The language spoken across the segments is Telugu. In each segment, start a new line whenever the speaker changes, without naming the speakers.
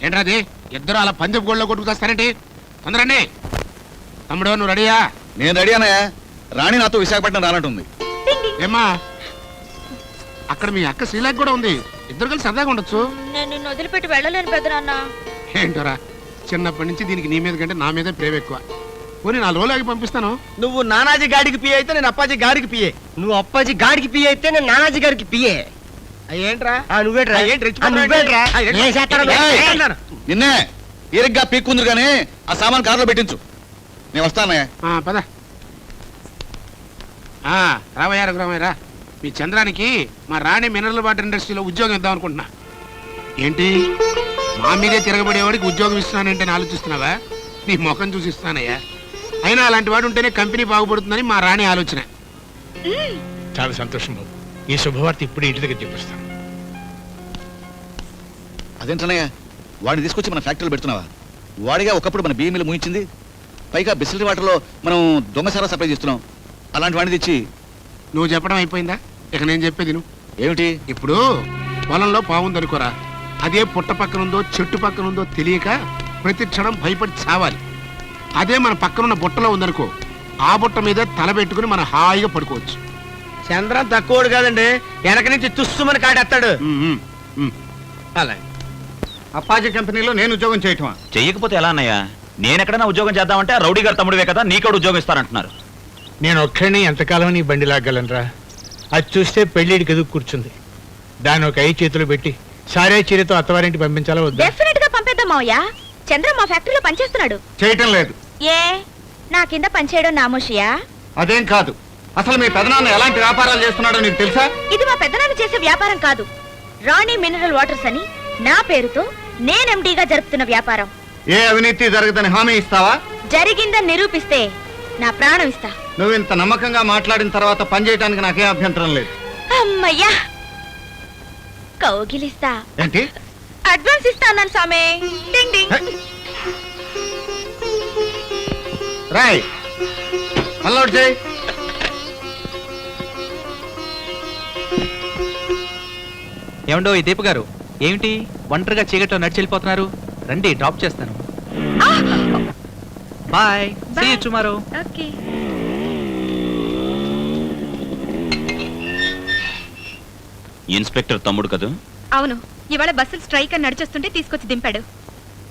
ఏంట్రాది ఇద్దరు అలా పందెపు గోళ్ళలో కొట్టుకొస్తారేంటి? తొందరండి. తమ్ముడు నువ్వు రెడీయా?
నేను రెడీ అన్నయ్య. రాణి నాతో విశాఖపట్నం రానట్టుంది.
ఏమ్మా అక్కడ మీ అక్క శ్రీలాక్ కూడా ఉంది. ఇద్దరు కలిసి సరదాగా ఉండొచ్చు.
నేను నిన్ను వదిలిపెట్టి వెళ్ళలేను పెద్దనాన్న.
ఏంటోరా చిన్నప్పటి నుంచి దీనికి నీ మీద కంటే నా మీదే ప్రేమ ఎక్కువ. పోనీ 4 రోజులు ఆగి పంపిస్తాను.
నువ్వు నానాజీ గాడికి పిఏ అయితే నేను అప్పాజీ గాడికి పిఏ.
నువ్వు అప్పాజీ గాడికి పిఏ అయితే నేను నానాజీ గారికి పిఏ.
ఏంట్రా
నువ్వేట్రా
నిన్నే ఇరుగ్గా పీక్కుందరు కానీ ఆ సామాన్ కారులో పెట్టించు. నేను వస్తానయ్య.
పద రామయ్య రఘురామయ్యరా. మీ చంద్రానికి మా రాణి మినరల్ వాటర్ ఇండస్ట్రీలో ఉద్యోగం ఇద్దాం అనుకుంటున్నా. ఏంటి మా మీదే తిరగబడేవాడికి ఉద్యోగం ఇస్తున్నానంటే ఆలోచిస్తున్నావా? నీ ముఖం చూసి ఇస్తానయ్యా. అయినా అలాంటి వాడు ఉంటేనే కంపెనీ బాగుపడుతుందని మా రాణి ఆలోచన.
చాలా సంతోషం బాబు. ఈ శుభవార్త ఇప్పుడు ఇంటి దగ్గర చెప్పిస్తాను.
అదేంటన్నయ్య వాడిని తీసుకొచ్చి మన ఫ్యాక్టరీలో పెడుతున్నావా? వాడిగా ఒకప్పుడు మన బియ్యం మిల్లు ముగించింది. పైగా బిస్లరీ వాటర్లో మనం దొంగసారా సప్లై చేస్తున్నాం. అలాంటి వాడిని తెచ్చి
నువ్వు చెప్పడం అయిపోయిందా? ఇక నేను చెప్పేది నువ్వు.
ఏమిటి?
ఇప్పుడు పొలంలో పావుందనుకోరా, అదే పుట్ట పక్కనుందో చెట్టు పక్కనుందో తెలియక ప్రతి క్షణం భయపడి చావాలి. అదే మన పక్కనున్న బుట్టలో ఉందనుకో, ఆ బుట్ట మీద తల పెట్టుకుని మనం హాయిగా పడుకోవచ్చు.
చంద్రం తక్కువడు కాదండి, వెనక నుంచి తుస్సుమని కాడేస్తాడు.
అలా
అప్పాజీ కంపెనీలో నేను ఉద్యోగం చేయటమా?
చెయ్యకపోతే ఎలా అన్నయ్య? నేనెక్కడైనా ఉద్యోగం చేద్దామంటే రౌడీ గారు తమ్ముడివే కదా, నీకు ఉద్యోగం ఇస్తారంటున్నారు.
నేను ఒక్కడిని ఎంతకాలం నీ బండి లాగలనరా? అది చూస్తే పెళ్లిడికి ఎదుగు కూర్చుంది. దాన్ని ఒక 5 చేతులు పెట్టి సారే చీరతో అత్తవారింటి పంపించాలా వద్దా?
డెఫినెట్ గా పంపేద్దాం మావయ్య. చంద్ర మా ఫ్యాక్టరీలో పనిచేస్తున్నాడు.
చేయటం లేదు.
ఏ నా కింద పనిచేయడం నామోషియా?
అదేం కాదు. అసలు మీ పెదనాన్న ఎలాంటి వ్యాపారాలు చేస్తున్నాడో నీకు తెలుసా?
ఇది మా పెద్దనాన్న చేసే వ్యాపారం కాదు. రాణి మినరల్ వాటర్స్ అని నా పేరుతో నేను ఎండీగా జరుపుతున్న వ్యాపారం.
ఏ అవినీతి జరగదని హామీ ఇస్తావా?
జరిగిందని నిరూపిస్తే నా ప్రాణం ఇస్తా.
నువ్వు ఇంత నమ్మకంగా మాట్లాడిన తర్వాత పనిచేయడానికి నాకేం అభ్యంతరం లేదు.
అమ్మయ్యా, కౌగిలిస్తా.
ఏంటి?
అడ్వాన్స్ ఇస్తా అన్నాను సామే. డింగ్ డింగ్.
రాయ్ అన్లోడ్ చేయి.
ఏమండో ఈ దీప గారు, ఏమిటి ఒంటరిగా చీకట్లో నడిచి వెళ్ళిపోతున్నారు? రండి, డ్రాప్ చేస్తాను. Bye, see you tomorrow.
Okay.
Inspector తమ్ముడు కదా?
అవును, ఇవాళ బస్సులు స్ట్రైక్ అని నడిచేస్తుంటే తీసుకొచ్చి దింపాడు.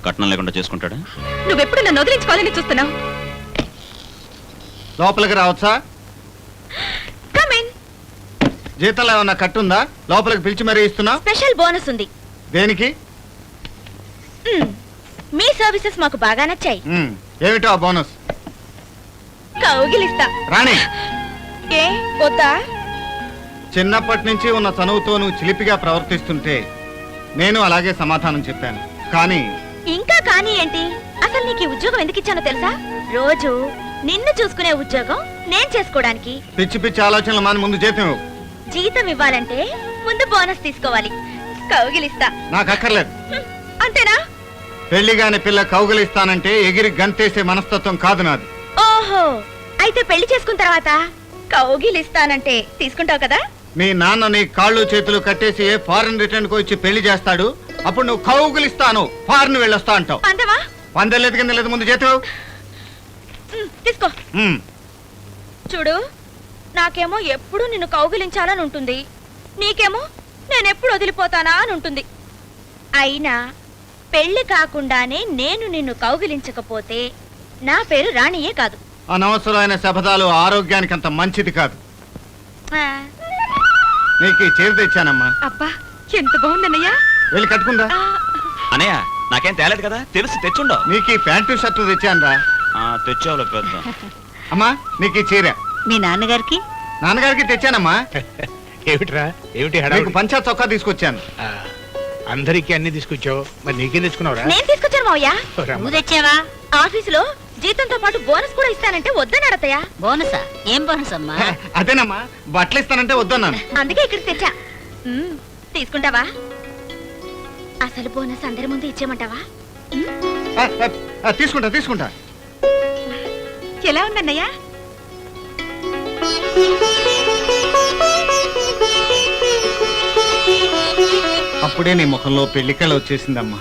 కట్నం లేకుండా చేసుకుంటాడా?
నువ్వెప్పుడు నన్ను వదిలించుకోవాలని చూస్తున్నావు.
లోపలికి రావచ్చా?
Come in.
జీతంలో ఏమన్నా కట్టుందా? లోపలికి పిలిచి మరీ ఇస్తున్నా.
స్పెషల్ బోనస్ ఉంది.
దేనికి?
మీ సర్వీసెస్ మాకు బాగా నచ్చాయి.
ఏమిటో ఆ బోనస్?
కౌగిలిస్తా.
రాణి,
ఏ వద్దా?
చిన్నప్పటి నుంచి ఉన్న చనువుతో నువ్వు చిలిపిగా ప్రవర్తిస్తుంటే నేను అలాగే సమాధానం చెప్పాను. కానీ
ఇంకా కానీ ఏంటి? అసలు నీకు ఈ ఉద్యోగం ఎందుకు ఇచ్చానో తెలుసా? రోజు నిన్ను చూసుకునే ఉద్యోగం నేను చేసుకోవడానికి.
పిచ్చి పిచ్చి ఆలోచనలు మాని ముందు జీతం ఇవ్వు.
జీతం ఇవ్వాలంటే ముందు బోనస్ తీసుకోవాలి. కౌగిలిస్తా.
నాకు అక్కర్లేదు.
అంతేనా?
పెళ్లిగాని పిల్ల కౌగిలిస్తానంటే ఎగిరి గంతేసే మనస్తత్వం కాదు నాది.
ఓహో, అయితే పెళ్లి చేసుకున్న తర్వాత కౌగిలిస్తానంటే తీసుకుంటావు కదా?
మీ నాన్న నీ కాళ్ళు చేతులు కట్టేసి ఏ ఫారెన్ రిటర్న్ కు వచ్చి పెళ్లి చేస్తాడు. అప్పుడు నువ్వు కౌగిలిస్తాను ఫారెన్ వెళ్ళొస్తా అంటావు.
పందవా?
పందలేదు కింద లేదు, ముందు జీతం
తీసుకో. చూడు, నాకేమో ఎప్పుడు నిన్ను కౌగిలించాలని ఉంటుంది, నీకేమో నేనెప్పుడు వదిలిపోతానా అని ఉంటుంది. అయినా పెళ్లి కాకుండానే నేను నిన్ను కౌగిలించకపోతే నా పేరు రాణియే కాదు.
అనవసరమైన శపథాలు ఆరోగ్యానికి అంత మంచిది కాదు. నీకు ఈ చీర తెచ్చానమ్మా.
అబ్బా, ఎంత బాగుందన్నయ్యా.
వెళ్ళి కట్టుకుందా?
అన్నయ్య నాకేం తేలేదు కదా, తెలిసి తెచ్చుండవు.
నీకు ఈ ప్యాంటు షర్టు తెచ్చానరా.
తెచ్చావులే పెద్ద.
అమ్మా నీకు ఈ చీర.
మీ నాన్నగారికి?
నాన్నగారికి తెచ్చానమ్మా.
ఏమిట్రా, ఏమిటి
నీకు
హడావుడి?
పంచా చొక్కా తీసుకొచ్చాను.
అందరికి అన్ని తీసుకొచ్చావు, మరి నీకేం తెచ్చుకున్నావురా?
నేను తీసుకొచ్చాను మావయ్య.
రమ్మ.
నువ్వు తెచ్చావా? ఆఫీసులో జీతంతో పాటు బోనస్ కూడా ఇస్తానంటే వద్దని అడతయా? బోనసా? ఏం బోనస్ అమ్మా?
అదేనమ్మా, బట్టలు ఇస్తానంటే వద్దన్నాను.
అందుకే ఇక్కడికి తెచ్చా. తీసుకుంటావా? అసలు బోనస్ అందరి ముందు ఇచ్చేయమంటావా?
తీసుకుంటా తీసుకుంటా.
ఎలా ఉందన్నయ్య?
అప్పుడే నీ ముఖంలో పెళ్లికళ వచ్చేసిందమ్మా.